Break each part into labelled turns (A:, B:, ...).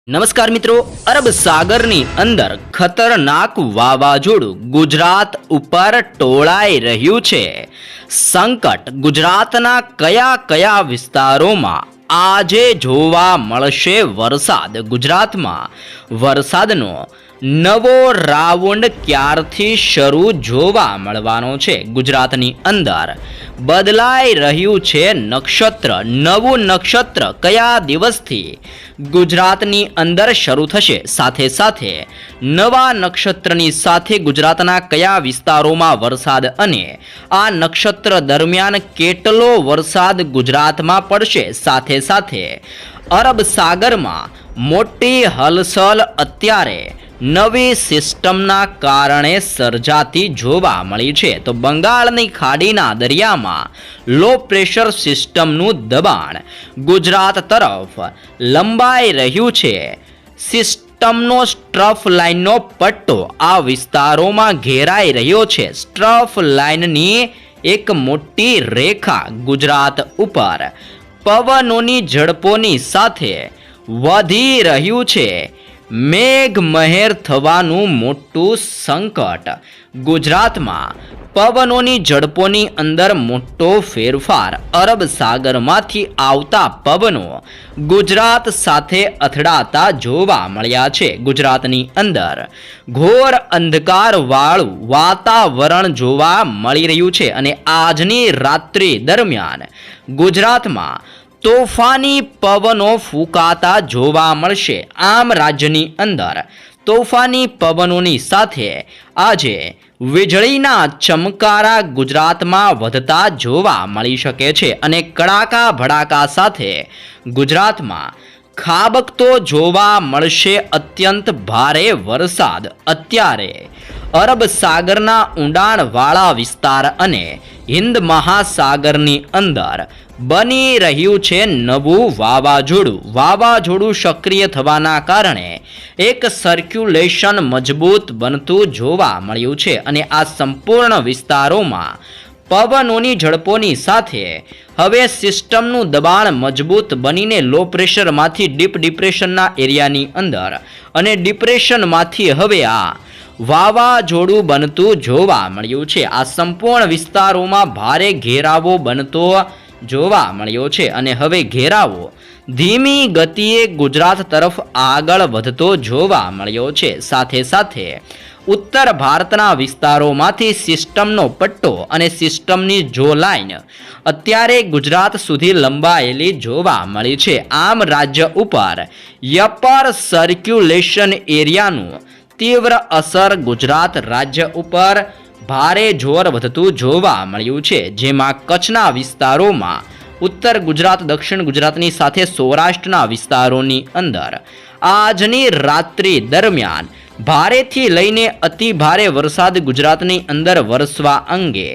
A: નમસ્કાર મિત્રો, અરબ સાગરની અંદર ખતરનાક વાવાઝોડું ગુજરાત ઉપર ટોળાઈ રહ્યું છે. સંકટ ગુજરાતના કયા કયા વિસ્તારોમાં આજે જોવા મળશે વરસાદ? ગુજરાતમાં વરસાદનો નવો રાઉન્ડ ક્યારથી શરૂ જોવા મળવાનો છે? ગુજરાતની અંદર બદલાઈ રહ્યું છે નક્ષત્ર. નવું નક્ષત્ર કયા દિવસથી ગુજરાતની અંદર શરૂ થશે? સાથે સાથે નવા નક્ષત્રની સાથે ગુજરાતના કયા વિસ્તારોમાં વરસાદ અને આ નક્ષત્ર દરમિયાન કેટલો વરસાદ ગુજરાતમાં પડશે? સાથે સાથે અરબ સાગરમાં મોટી હલચલ અત્યારે નવી સિસ્ટમના કારણે સર્જાતી જોવા મળી છે. તો બંગાળની ખાડીના દરિયામાં લો પ્રેશર સિસ્ટમનું દબાણ ગુજરાત તરફ લંબાઈ રહ્યું છે. સિસ્ટમનો સ્ટ્રફ લાઇનનો પટ્ટો આ વિસ્તારોમાં ઘેરાઈ રહ્યો છે. સ્ટ્રફ લાઇનની એક મોટી રેખા ગુજરાત ઉપર પવનોની ઝડપોની સાથે વધી રહ્યું છે. મેઘમહેર થવાનું મોટું સંકટ. ગુજરાતમાં પવનોની ઝડપોની અંદર મોટો ફેરફાર. અરબ સાગરમાંથી આવતા પવનો ગુજરાત સાથે અથડાતા જોવા મળ્યા છે. ગુજરાતની અંદર ઘોર અંધકારવાળું વાતાવરણ જોવા મળી રહ્યું છે અને આજની રાત્રિ દરમિયાન ગુજરાતમાં તોફાની પવનો ફૂંકાતા જોવા મળશે. આમ રાજ્યની અંદર તોફાની પવનોની સાથે આજે વીજળીના ચમકારા ગુજરાતમાં વધતા જોવા મળી શકે છે અને કડાકા ભડાકા સાથે ગુજરાતમાં ખાબકતો જોવા મળશે અત્યંત ભારે વરસાદ. અત્યારે અરબ સાગરના ઊંડાણવાળા વિસ્તાર અને હિન્દ મહાસાગરની અંદર બની રહ્યું છે નવું વાવાઝોડું. વાવાઝોડું સક્રિય થવાના કારણે એક સર્ક્યુલેશન મજબૂત બનતું જોવા મળ્યું છે અને આ સંપૂર્ણ વિસ્તારોમાં પવનોની ઝડપોની સાથે હવે સિસ્ટમનું દબાણ મજબૂત બનીને લો પ્રેશરમાંથી ડીપ ડિપ્રેશનના એરિયાની અંદર અને ડિપ્રેશનમાંથી હવે આ વાવાઝોડું બનતું જોવા મળ્યું છે. આ સંપૂર્ણ વિસ્તારોમાં ભારે ઘેરાવો બનતો જોવા મળ્યો છે અને હવે ઘેરાવો ધીમી ગતિએ ગુજરાત તરફ આગળ વધતો જોવા મળ્યો છે. સાથે સાથે ઉત્તર ભારતના વિસ્તારોમાંથી સિસ્ટમનો પટ્ટો અને સિસ્ટમની જો લાઇન અત્યારે ગુજરાત સુધી લંબાયેલી જોવા મળી છે. આમ રાજ્ય ઉપર અપર સર્ક્યુલેશન એરિયાનું તીવ્ર અસર ગુજરાત રાજ્ય ઉપર ભારે જોર વધતું જોવા મળ્યું છે. જેમાં કચ્છના વિસ્તારોમાં ઉત્તર ગુજરાત, દક્ષિણ ગુજરાતની સાથે સૌરાષ્ટ્રના વિસ્તારોની અંદર આજની રાત્રિ દરમિયાન ભારેથી લઈને અતિ ભારે વરસાદ ગુજરાતની અંદર વરસવા અંગે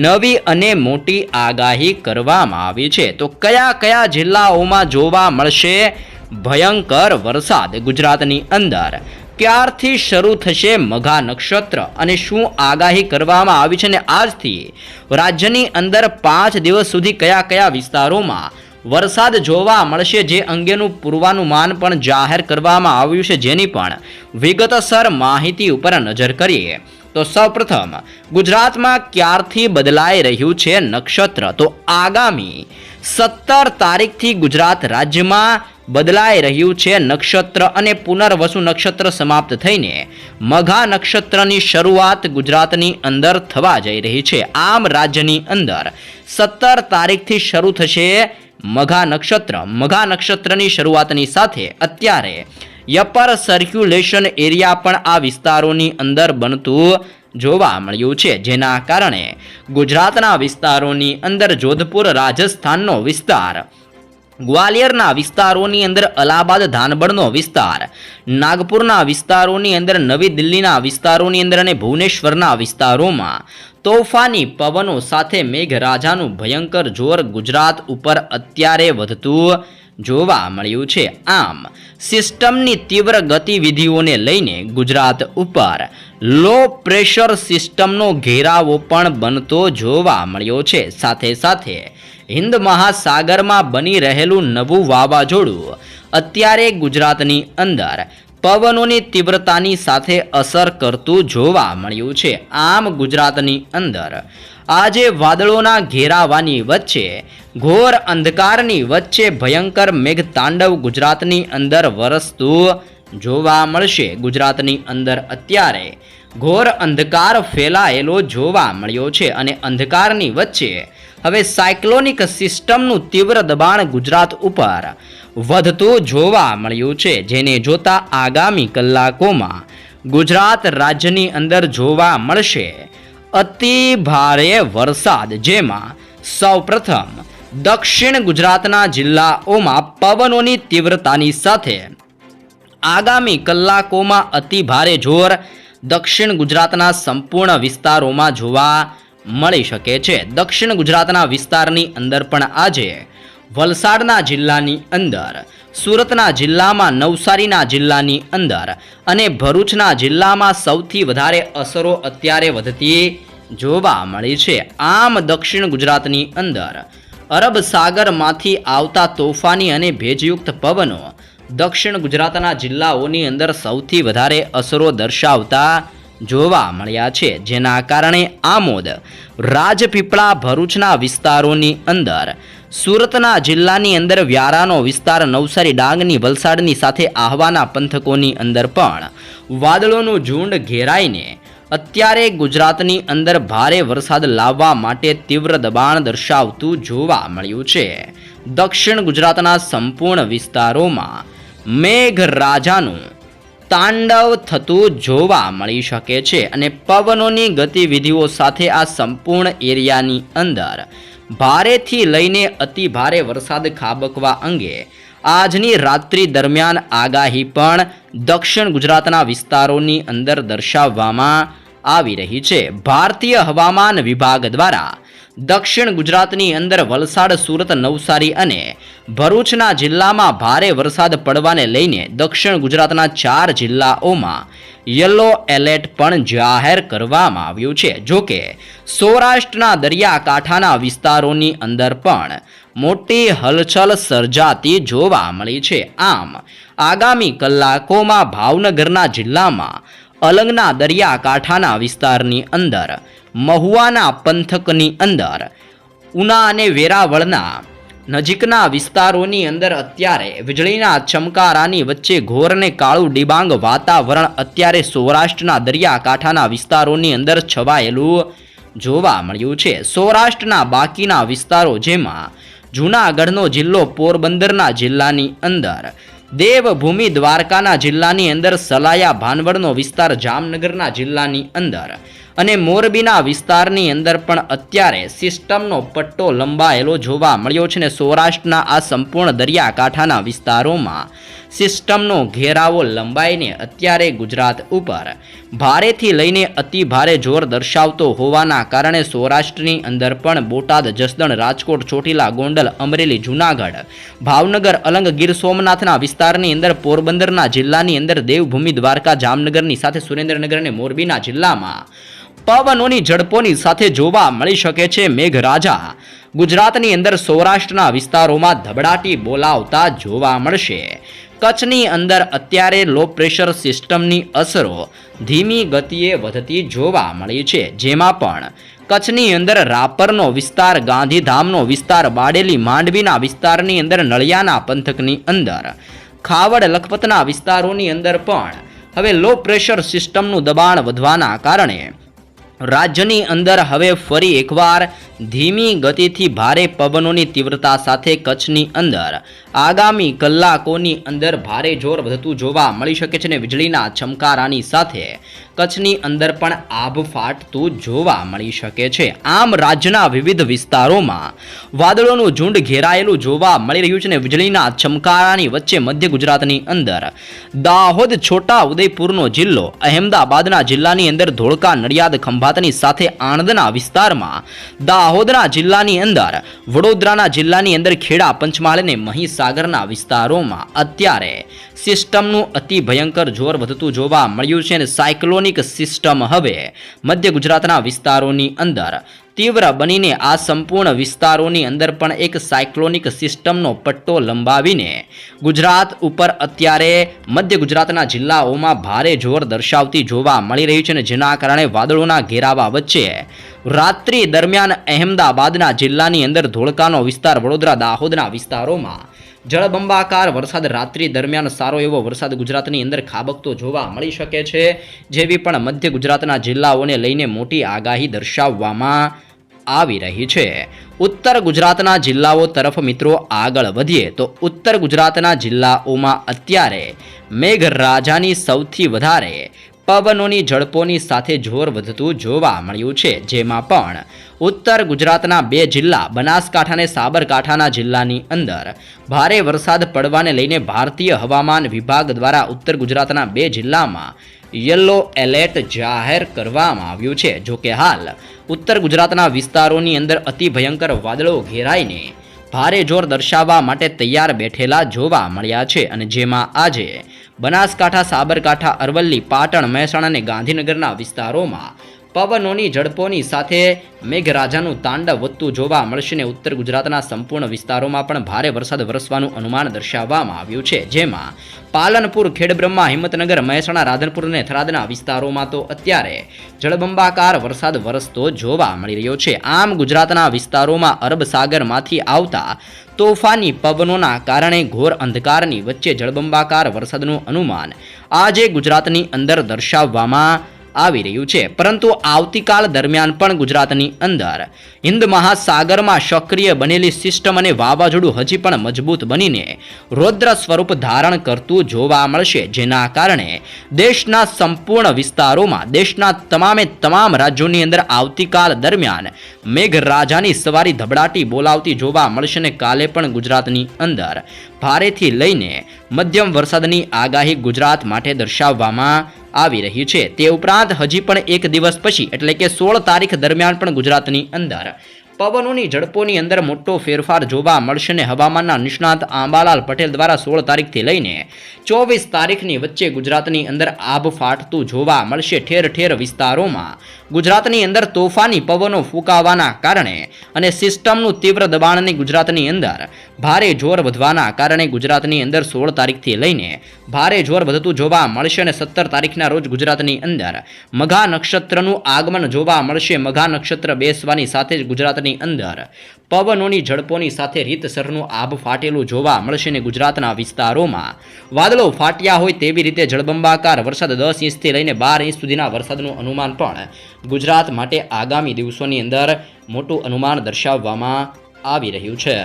A: નવી અને મોટી આગાહી કરવામાં આવી છે. તો કયા કયા જિલ્લાઓમાં જોવા મળશે ભયંકર વરસાદ? ગુજરાતની અંદર ક્યારથી શરૂ થશે મઘા નક્ષત્ર અને શું આગાહી કરવામાં આવી છે? ને આજથી રાજ્યની અંદર 5 દિવસ સુધી કયા કયા વિસ્તારોમાં વરસાદ જોવા મળશે, જે અંગેનું પૂર્વાનુમાન પણ જાહેર કરવામાં આવ્યું છે, જેની પણ વિગતસર માહિતી ઉપર નજર કરીએ તો સૌપ્રથમ ગુજરાતમાં ક્યારથી બદલાઈ રહ્યું છે નક્ષત્ર? તો આગામી 17 તારીખથી ગુજરાત રાજ્યમાં બદલાઈ રહ્યું છે નક્ષત્ર અને પુનર્વસુ નક્ષત્ર સમાપ્ત થઈને મઘા નક્ષત્રની શરૂઆત ગુજરાતની અંદર થવા જઈ રહી છે. આમ રાજ્યની અંદર 17 તારીખથી શરૂ થશે મઘા નક્ષત્ર. મઘા નક્ષત્રની શરૂઆતની સાથે અત્યારે અપર સર્ક્યુલેશન એરિયા પણ આ વિસ્તારોની અંદર બનતું જોવા મળ્યું છે, જેના કારણે ગુજરાતના વિસ્તારોની અંદર જોધપુર, રાજસ્થાનનો વિસ્તાર, ગ્વાલિયરના વિસ્તારોની અંદર અલ્હાબાદ, ધાનબડનો વિસ્તાર, નાગપુરના વિસ્તારોની અંદર, નવી દિલ્હીના વિસ્તારોની અંદર અને ભુવનેશ્વરના વિસ્તારોમાં તોફાની પવનો સાથે મેઘરાજાનું ભયંકર જોર ગુજરાત ઉપર અત્યારે વધતું જોવા મળ્યું છે. આમ સિસ્ટમની તીવ્ર ગતિવિધિઓને લઈને ગુજરાત ઉપર લો પ્રેશર સિસ્ટમનો ઘેરાવો પણ બનતો જોવા મળ્યો છે. સાથે સાથે હિન્દ મહાસાગરમાં બની રહેલું નવું વાવાઝોડું અત્યારે ગુજરાતની અંદર પવનોની તીવ્રતાની સાથે અસર કરતું જોવા મળ્યું છે. આમ ગુજરાતની અંદર આજે વાદળોના ઘેરાવાની વચ્ચે ઘોર અંધકારની વચ્ચે ભયંકર મેઘતાંડવ ગુજરાતની અંદર વરસતું જોવા મળશે. ગુજરાતની અંદર અત્યારે ઘોર અંધકાર ફેલાયેલો જોવા મળ્યો છે અને અંધકારની વચ્ચે હવે સાયક્લોનિક સિસ્ટમનું તીવ્ર દબાણ ગુજરાત ઉપર વધતું જોવા મળ્યું છે, જેને જોતા આગામી કલાકોમાં ગુજરાત રાજ્યની અંદર જોવા મળશે અતિ ભારે વરસાદ, જેમાં સૌપ્રથમ દક્ષિણ ગુજરાતના જિલ્લાઓમાં પવનોની તીવ્રતાની સાથે આગામી કલાકોમાં અતિ ભારે જોર દક્ષિણ ગુજરાતના સંપૂર્ણ વિસ્તારોમાં જોવા મળી શકે છે. દક્ષિણ ગુજરાતના વિસ્તારની અંદર પણ આજે વલસાડના જિલ્લાની અંદર, સુરતના જિલ્લામાં, નવસારીના જિલ્લાની અંદર અને ભરૂચના જિલ્લામાં સૌથી વધારે અસરો અત્યારે વધતી જોવા મળી છે. આમ દક્ષિણ ગુજરાતની અંદર અરબ સાગરમાંથી આવતા તોફાની અને ભેજયુક્ત પવનો દક્ષિણ ગુજરાતના જિલ્લાઓની અંદર સૌથી વધારે અસરો દર્શાવતા જોવા મળ્યા છે, જેના કારણે આમોદ, રાજપીપળા, ભરૂચના વિસ્તારોની અંદર, સુરતના જિલ્લાની અંદર વ્યારાનો વિસ્તાર, નવસારી, ડાંગની, વલસાડની સાથે આહવાના પંથકોની અંદર પણ વાદળોનું ઝુંડ ઘેરાઈને અત્યારે ગુજરાતની અંદર ભારે વરસાદ લાવવા માટે તીવ્ર દબાણ દર્શાવતું જોવા મળ્યું છે. દક્ષિણ ગુજરાતના સંપૂર્ણ વિસ્તારોમાં મેઘરાજાનું તાંડવ થતું જોવા મળી શકે છે અને પવનોની ગતિવિધિઓ સાથે આ સંપૂર્ણ એરિયાની અંદર ભારેથી લઈને અતિ ભારે વરસાદ ખાબકવા અંગે આજની રાત્રિ દરમિયાન આગાહી પણ દક્ષિણ ગુજરાતના વિસ્તારોની અંદર દર્શાવવામાં આવી રહી છે. ભારતીય હવામાન વિભાગ દ્વારા દક્ષિણ ગુજરાતની અંદર વલસાડ, સુરત, નવસારી અને ભરૂચના જિલ્લામાં ભારે વરસાદ પડવાને લઈને દક્ષિણ ગુજરાતના 4 જિલ્લાઓમાં યલો એલર્ટ પણ જાહેર કરવામાં આવ્યું છે. જોકે સૌરાષ્ટ્રના દરિયાકાંઠાના વિસ્તારોની અંદર પણ મોટી હલચલ સર્જાતી જોવા મળી છે. આમ આગામી કલાકોમાં ભાવનગરના જિલ્લામાં અલંગના દરિયાકાંઠાના વિસ્તારની અંદર, મહુવાના પંથકની અંદર, ઉના અને વેરાવળના નજીકના વિસ્તારોની અંદર અત્યારે વીજળીના ચમકારાની વચ્ચે ઘોર અને કાળું ડિબાંગ વાતાવરણ અત્યારે સૌરાષ્ટ્રના દરિયાકાંઠાના વિસ્તારોની અંદર છવાયેલું જોવા મળ્યું છે. સૌરાષ્ટ્રના બાકીના વિસ્તારો, જેમાં જૂનાગઢનો જિલ્લો, પોરબંદરના જિલ્લાની અંદર, દેવભૂમિ દ્વારકાના જિલ્લાની અંદર, સલાયા ભાનવડનો વિસ્તાર, જામનગરના જિલ્લાની અંદર અને મોરબીના વિસ્તારની અંદર પણ અત્યારે સિસ્ટમનો પટ્ટો લંબાયેલો જોવા મળ્યો છે. ને સૌરાષ્ટ્રના આ સંપૂર્ણ દરિયાકાંઠાના વિસ્તારોમાં સિસ્ટમનો ઘેરાવો લંબાઈને અત્યારે ગુજરાત ઉપર ભારેથી લઈને અતિ ભારે જોર દર્શાવતો હોવાના કારણે સૌરાષ્ટ્રની અંદર પણ બોટાદ, જસદણ, રાજકોટ, ચોટીલા, ગોંડલ, અમરેલી, જૂનાગઢ, ભાવનગર, અલંગ, ગીર સોમનાથના વિસ્તારની અંદર, પોરબંદરના જિલ્લાની અંદર, દેવભૂમિ દ્વારકા, જામનગરની સાથે સુરેન્દ્રનગર અને મોરબીના જિલ્લામાં પવનોની ઝડપોની સાથે જોવા મળી શકે છે. મેઘરાજા ગુજરાતની અંદર સૌરાષ્ટ્રના વિસ્તારોમાં ધબડાટી બોલાવતા જોવા મળશે. કચ્છની અંદર અત્યારે લો પ્રેશર સિસ્ટમની અસરો ધીમી ગતિએ વધતી જોવા મળી છે, જેમાં પણ કચ્છની અંદર રાપરનો વિસ્તાર, ગાંધીધામનો વિસ્તાર, બાડેલી, માંડવીના વિસ્તારની અંદર, નળિયાના પંથકની અંદર, ખાવડ, લખપતના વિસ્તારોની અંદર પણ હવે લો પ્રેશર સિસ્ટમનું દબાણ વધવાના કારણે રાજ્યની અંદર હવે ફરી એકવાર ધીમી ગતિથી ભારે પવનોની તીવ્રતા સાથે કચ્છની અંદર આગામી કલાકોની અંદર ભારે જોર વધતું જોવા મળી શકે છે અને વીજળીના ચમકારાની સાથે કચ્છની અંદર પણ આભ ફાટતું જોવા મળી શકે છે. આમ રાજ્યના વિવિધ વિસ્તારોમાં વાદળોનું ઝુંડ ઘેરાયેલું જોવા મળી રહ્યું છે અને વીજળીના ચમકારાની વચ્ચે મધ્ય ગુજરાતની અંદર દાહોદ, છોટા ઉદેપુરનો જિલ્લો, અહેમદાબાદના જિલ્લાની અંદર ધોળકા, નડિયાદ, ખંભાતની સાથે આણંદના વિસ્તારમાં, દાહોદના જિલ્લાની અંદર, વડોદરાના જિલ્લાની અંદર, ખેડા, પંચમહાલ અને મહીસાગરના વિસ્તારોમાં અત્યારે સિસ્ટમનું અતિ ભયંકર જોર વધતું જોવા મળ્યું છે અને સાયક્લોનિક સિસ્ટમ હવે મધ્ય ગુજરાતના વિસ્તારોની અંદર તીવ્ર બનીને આ સંપૂર્ણ વિસ્તારોની અંદર પણ એક સાયક્લોનિક સિસ્ટમનો પટ્ટો લંબાવીને ગુજરાત ઉપર અત્યારે મધ્ય ગુજરાતના જિલ્લાઓમાં ભારે જોર દર્શાવતી જોવા મળી રહી છે અને જેના કારણે વાદળોના ઘેરાવા વચ્ચે રાત્રિ દરમિયાન અહેમદાબાદના જિલ્લાની અંદર ધોળકાનો વિસ્તાર, વડોદરા, દાહોદના વિસ્તારોમાં જળબંબાકાર વરસાદ રાત્રિ દરમિયાન સારો એવો વરસાદ ગુજરાતની અંદર ખાબકતો જોવા મળી શકે છે, જેવી પણ મધ્ય ગુજરાતના જિલ્લાઓને લઈને મોટી આગાહી દર્શાવવામાં આવી રહી છે. ઉત્તર ગુજરાતના જિલ્લાઓ તરફ મિત્રો આગળ વધીએ તો ઉત્તર ગુજરાતના જિલ્લાઓમાં અત્યારે મેઘરાજાની સૌથી વધારે પવનોની ઝડપોની સાથે જોર વધતું જોવા મળ્યું છે, જેમાં પણ ઉત્તર ગુજરાતના 2 જિલ્લા બનાસકાંઠા અને સાબરકાંઠાના જિલ્લાની અંદર ભારે વરસાદ પડવાને લઈને ભારતીય હવામાન વિભાગ દ્વારા ઉત્તર ગુજરાતના 2 જિલ્લામાં યલો એલર્ટ જાહેર કરવામાં આવ્યું છે. જોકે હાલ ઉત્તર ગુજરાતના વિસ્તારોની અંદર અતિ ભયંકર વાદળો ઘેરાઈને ભારે જોર દર્શાવવા માટે તૈયાર બેઠેલા જોવા મળ્યા છે અને જેમાં આજે બનાસકાંઠા, સાબરકાંઠા, અરવલ્લી, પાટણ, મહેસાણા અને ગાંધીનગરના વિસ્તારોમાં પવનોની ઝડપોની સાથે મેઘરાજાનું તાંડવ વધતું જોવા મળશે ને ઉત્તર ગુજરાતના સંપૂર્ણ વિસ્તારોમાં પણ ભારે વરસાદ વરસવાનું અનુમાન દર્શાવવામાં આવ્યું છે, જેમાં પાલનપુર, ખેડબ્રહ્મા, હિંમતનગર, મહેસાણા, રાધનપુર અને થરાદના વિસ્તારોમાં તો અત્યારે જળબંબાકાર વરસાદ વરસતો જોવા મળી રહ્યો છે. આમ ગુજરાતના વિસ્તારોમાં અરબ સાગરમાંથી આવતા તોફાની પવનોના કારણે ઘોર અંધકારની વચ્ચે જળબંબાકાર વરસાદનું અનુમાન આજે ગુજરાતની અંદર દર્શાવવામાં આવી રહ્યું છે. પરંતુ આવતીકાલ દરમિયાન પણ ગુજરાતની અંદર હિન્દ મહાસાગરમાં સક્રિય બનેલી સિસ્ટમ અને વાવાઝોડું હજી પણ મજબૂત બનીને રૌદ્ર સ્વરૂપ ધારણ કરતું જોવા મળશે, જેના કારણે દેશના સંપૂર્ણ વિસ્તારોમાં, દેશના તમામ રાજ્યોની અંદર આવતીકાલ દરમિયાન મેઘરાજાની સવારી ધબડાટી બોલાવતી જોવા મળશે અને કાલે પણ ગુજરાતની અંદર ભારેથી લઈને મધ્યમ વરસાદની આગાહી ગુજરાત માટે દર્શાવવામાં આવી રહી છે. તે ઉપરાંત હજી પણ એક દિવસ પછી એટલે કે 16 તારીખ દરમિયાન પણ ગુજરાતની અંદર પવનોની ઝડપોની અંદર મોટો ફેરફાર જોવા મળશે ને હવામાનના નિષ્ણાત આંબાલાલ પટેલ દ્વારા 16 તારીખથી લઈને 24 તારીખની વચ્ચે ગુજરાતની અંદર આભ ફાટતું જોવા મળશે. ઠેર ઠેર વિસ્તારોમાં ગુજરાતની અંદર તોફાની પવનો ફૂંકાવાના કારણે અને સિસ્ટમનું તીવ્ર દબાણની ગુજરાતની અંદર ભારે જોર વધવાના કારણે ગુજરાતની અંદર 16 તારીખથી લઈને ભારે જોર વધતું જોવા મળશે અને 17 તારીખના રોજ ગુજરાતની અંદર મઘા નક્ષત્રનું આગમન જોવા મળશે. મઘા નક્ષત્ર બેસવાની સાથે જ ગુજરાતની અંદર પવનોની ઝડપોની સાથે રીતસરનું આભ ફાટેલું જોવા મળશે અને ગુજરાતના વિસ્તારોમાં વાદળો ફાટ્યા હોય તેવી રીતે જળબંબાકાર વરસાદ 10 ઇંચથી લઈને 12 ઇંચ સુધીના વરસાદનું અનુમાન પણ ગુજરાત માટે આગામી દિવસોની અંદર મોટું અનુમાન દર્શાવવામાં આવી રહ્યું છે.